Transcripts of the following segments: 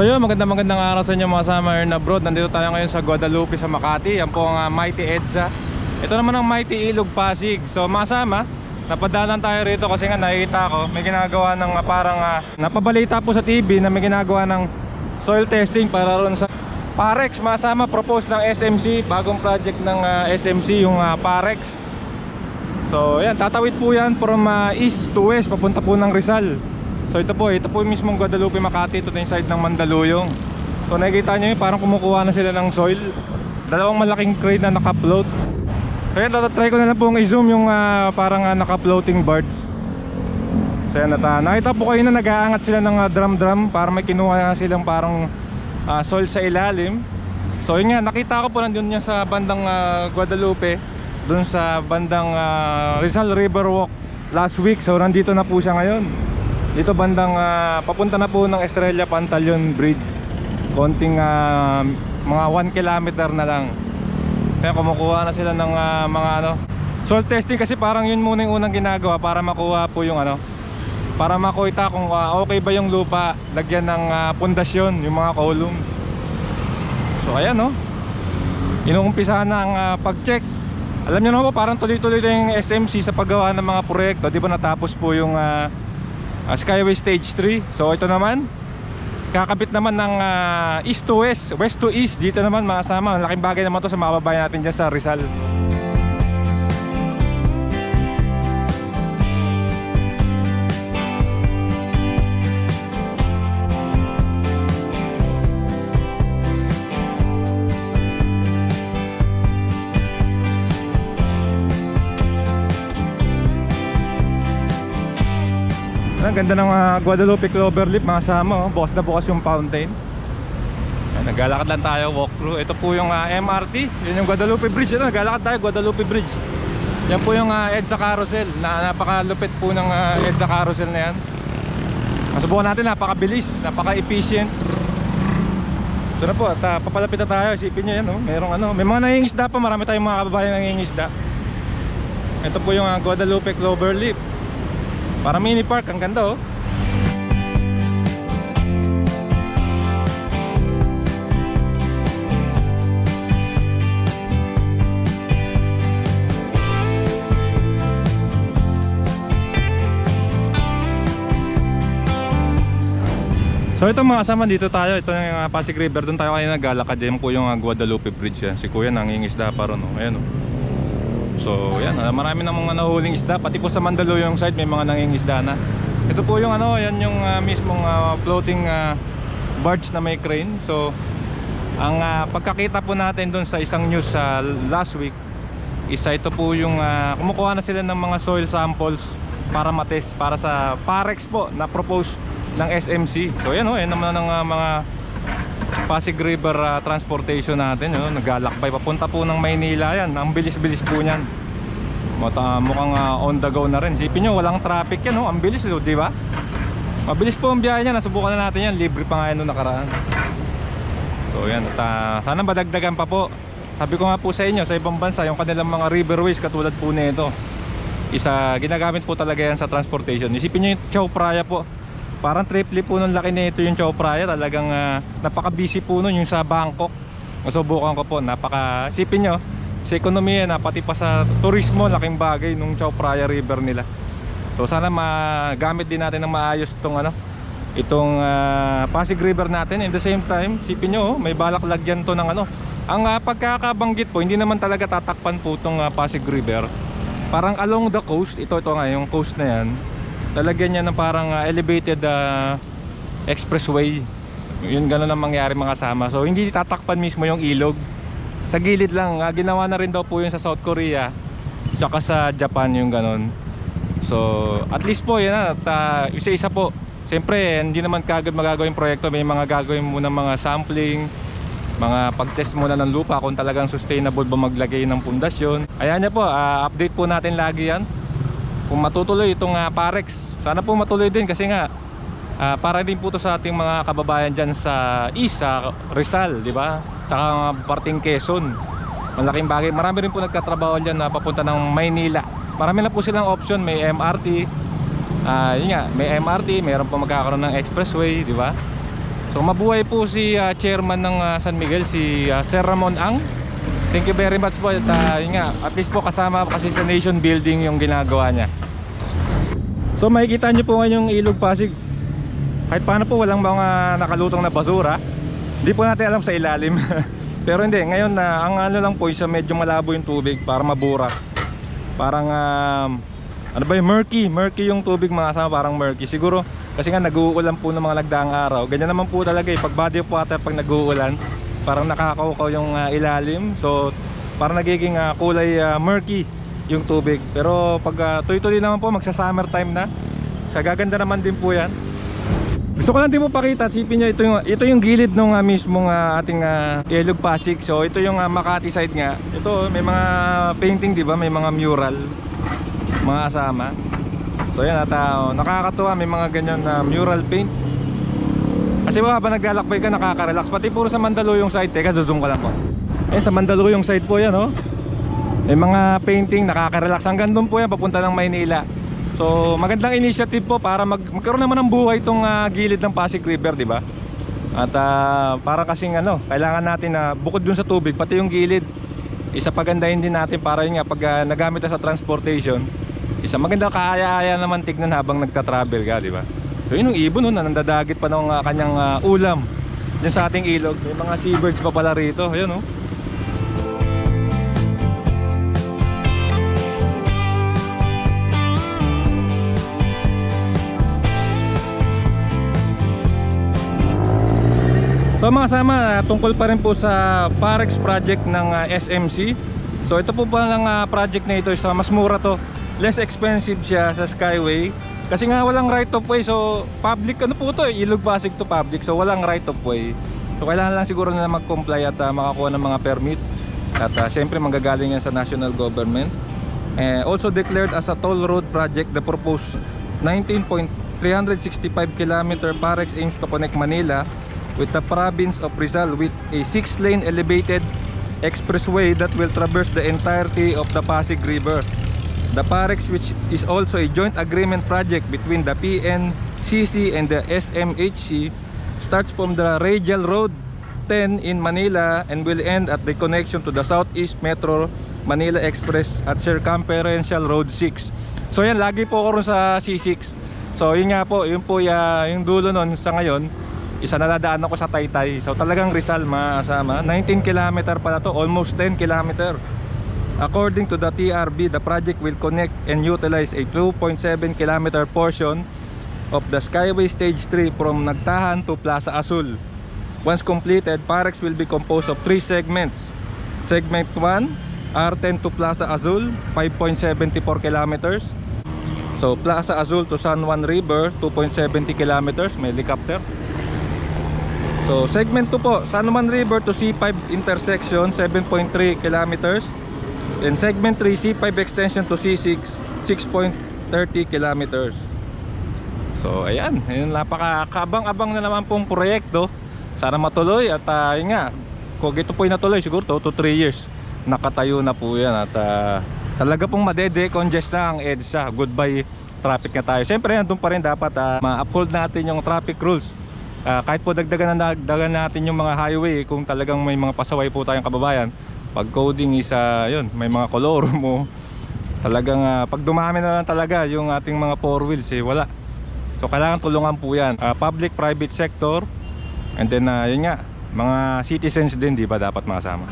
So yun, magandang araw sa inyo mga summer na abroad. Nandito tayo ngayon sa Guadalupe sa Makati. Yan po ang Mighty EDSA. Ito naman ang Mighty Ilog Pasig. So mga sama, napadalan tayo rito kasi nga nakikita ko may ginagawa ng parang napabalita po sa TV na may ginagawa ng soil testing para ron sa Parex. Mga sama, propose ng SMC, bagong project ng SMC yung Parex. So yan, tatawid po yan from east to west papunta po ng Rizal. So ito po yung mismong Guadalupe Makati. Ito na yung side ng Mandaluyong. So nakikita nyo yun, parang kumukuha na sila ng soil. Dalawang malaking crane na naka-float. So yan, try ko na lang pong i-zoom yung parang naka-floating birds. So yan, nakita po kayo na nag-aangat sila ng drum para may kinuha silang parang soil sa ilalim. So yun nga, nakita ko po nandun niya sa bandang Guadalupe, dun sa bandang Rizal River Walk last week. So nandito na po siya ngayon. Dito bandang papunta na po ng Estrella Pantaleon Bridge. Konting mga 1 kilometer na lang. Kaya kumukuha na sila ng mga soil testing, kasi parang yun muna yung unang ginagawa para makuha po yung para makita kung okay ba yung lupa, lagyan ng pundasyon, yung mga columns. So ayan, no, inuumpisahan na ang pag-check. Alam nyo naman po, parang tuloy-tuloy na yung SMC sa paggawa ng mga proyekto. Di ba natapos po yung Skyway Stage 3. So ito naman, kakabit naman ng east to west, west to east. Dito naman mga sama, laking bagay naman to sa mga kababayan natin dyan sa Rizal. Ang ganda ng Guadalupe Cloverleaf mga sama, bukas na bukas yung fountain. Naglalakad lang tayo, walkthrough. Ito po yung MRT, yun yung Guadalupe Bridge. Naglalakad tayo, Guadalupe Bridge. Yan po yung EDSA Carousel, napakalupit po ng EDSA Carousel na yan. Masubukan natin, napakabilis, napaka-efficient. Ito na po, at papalapit na tayo. Isipin nyo yan, merong may mga nangingisda pa, marami tayong mga kababayan nangingisda. Ito po yung Guadalupe Cloverleaf. Para mini park, ang ganda. So ito mga kasama, dito tayo. Ito yung Pasig River, doon tayo kayo naglalakad. Yan po yung Guadalupe Bridge yan. Si kuya nangingisda pa ron, ayan. So yan, marami na mga nahuhuling isda. Pati po sa Mandaluyong side may mga nangingisda na. Ito po yung yan yung mismong floating barge na may crane. So ang pagkakita po natin doon sa isang news last week, isa ito po yung kumukuha na sila ng mga soil samples para matest para sa Parex po na propose ng SMC. So yan, yan naman ang mga Pasig River transportation natin, naglalakbay papunta po ng Maynila. Yan, ang bilis-bilis po niyan. Mukhang on the go na rin. Sipin nyo, walang traffic yan, ang bilis, di ba? Mabilis po ang biyahe niya. Nasubukan na natin yan, libre pa nga yan noong nakaraan. So yan, sana madagdagan pa po. Sabi ko nga po sa inyo, sa ibang bansa yung kanilang mga riverways katulad po nito, ginagamit po talaga yan sa transportation. Isipin nyo yung Chao Phraya po, parang triple po nung laki nito yung Chao Phraya. Talagang napaka-busy po nun yung sa Bangkok. Masubukan ko po, isipin nyo, sa ekonomiya pati pa sa turismo, laking bagay nung Chao Phraya River nila. So sana magamit din natin ng maayos itong Pasig River natin. In the same time, isipin nyo, may balak lagyan to ng ang pagkakabanggit po, hindi naman talaga tatakpan po itong Pasig River. Parang along the coast, ito nga yung coast na yan, lalagyan niya ng parang elevated expressway. Yun, gano'n ang mangyari mga kasama. So hindi tatakpan mismo yung ilog, sa gilid lang. Ginawa na rin daw po yun sa South Korea tsaka sa Japan, yung gano'n. So at least po yan, at isa-isa po. Siyempre hindi naman kagad magagawin proyekto. May mga gagawin muna, mga sampling, mga pag-test muna ng lupa kung talagang sustainable ba maglagay ng pundasyon. Ayan niya po, update po natin lagi yan kung matutuloy itong Parex. Sana po matuloy din, kasi nga para din po to sa ating mga kababayan dyan sa East, sa Rizal, di ba? Tsaka parting Quezon. Malaking bagay. Marami rin po nagkatrabaho dyan na papunta ng Maynila. Marami na po silang option. May MRT, yun nga, may MRT, mayroon pa magkakaroon ng expressway, di ba? So mabuhay po si chairman ng San Miguel, si Sir Ramon Ang. Thank you very much po at yun nga, at least po kasama kasi sa nation building yung ginagawa niya. So makikita nyo po ngayon yung Ilog Pasig. Kahit paano po walang mga nakalutong na basura. Hindi po natin alam sa ilalim. Pero hindi, ngayon ang ano lang po isa medyo malabo yung tubig para maburak. Parang ano ba yung murky yung tubig mga kasama, parang murky. Siguro kasi nga nag-uulan po ng mga nagdaang araw. Ganyan naman po talaga pag body of water pag nag-uulan, parang nakakaukaw yung ilalim. So parang nagiging kulay murky yung tubig. Pero pag tuloy-tuloy naman po, magsa-summer time na. Sa gaganda naman din po yan. Gusto ko lang din mo pakita, sipin nyo, ito yung gilid ng mismong ating Ilog Pasig. So ito yung Makati side nga. Ito may mga painting, di ba? May mga mural, mga kasama. So yan, at nakakatuwa, may mga ganyan na mural paint. Kasi habang naglalakbay ka, nakaka-relax. Pati puro sa Mandaluyong side. Teka, zoom ko lang po. Sa Mandaluyong side po yan, oh. May mga painting, nakaka-relax. Hanggang doon po yan, papunta ng Maynila. So magandang initiative po para magkaroon naman ng buhay itong gilid ng Pasig River, di ba? At para kasing kailangan natin na bukod dun sa tubig, pati yung gilid isa pagandahin din natin para yun nga pag nagamit na sa transportation, isa maganda kaaya-aya naman tignan habang nagta-travel ka, di ba? So yun yung ibon na nandadagit pa ng kanyang ulam dyan sa ating ilog. May mga seabirds pa pala rito, ayun oh. So mga kasama, tungkol pa rin po sa Parex project ng SMC. So ito po palang project na ito, mas mura to, less expensive siya sa Skyway. Kasi nga walang right of way, so public po to, Ilog Pasig to public, so walang right of way. So kailangan lang siguro nila mag-comply at makakuha ng mga permit. At syempre manggagaling yan sa national government. Also declared as a toll road project, the proposed 19.365 km Parex aims to connect Manila with the province of Rizal with a 6-lane elevated expressway that will traverse the entirety of the Pasig River. The Parex, which is also a joint agreement project between the PNCC and the SMHC, starts from the Radial Road 10 in Manila and will end at the connection to the Southeast Metro Manila Express at Circumferential Road 6. So yan, lagi po ako rin sa C6. So yun nga po, yun po yung dulo nun sa ngayon. Isa naladaan ako sa Taytay. So talagang Rizal masama. 19 km pala to, almost 10 km. According to the TRB, the project will connect and utilize a 2.7 km portion of the Skyway Stage 3 from Nagtahan to Plaza Azul. Once completed, Parex will be composed of 3 segments. Segment 1, R10 to Plaza Azul, 5.74 km. So Plaza Azul to San Juan River, 2.70 km, may helicopter. So segment 2 po, San Juan River to C5 intersection, 7.3 kilometers. And segment 3, C5 extension to C6, 6.30 kilometers. So ayan, napakakabang-abang na naman pong proyekto. Sana matuloy at yun nga, kung ito po yung natuloy, siguro 2 to 3 years nakatayo na po yan. At talaga pong madede-congest na ang EDSA. Goodbye traffic na tayo. Siyempre nandun pa rin dapat ma-uphold natin yung traffic rules. Kahit po dagdagan natin yung mga highway, kung talagang may mga pasaway po tayong kababayan, pag coding is yun, may mga kolor mo, talagang pag dumami na lang talaga yung ating mga four wheels wala. So kailangan tulungan po yan, public, private sector, and then yun nga, mga citizens din, di ba, dapat makasama.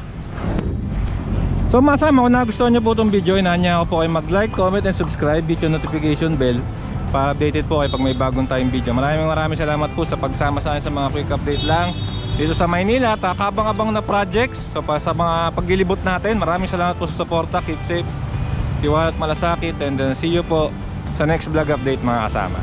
So masama, kung nagustuhan nyo po itong video, inanya ko po kayo mag-like, comment, and subscribe, hit yung notification bell para updated po kayo pag may bagong tayong video. Maraming salamat po sa pagsama sa akin sa mga quick update lang dito sa Maynila at kabang-abang na projects. So sa mga paglilibot natin, maraming salamat po sa suporta. Keep safe, tiwala at malasakit, and then see you po sa next vlog update mga kasama.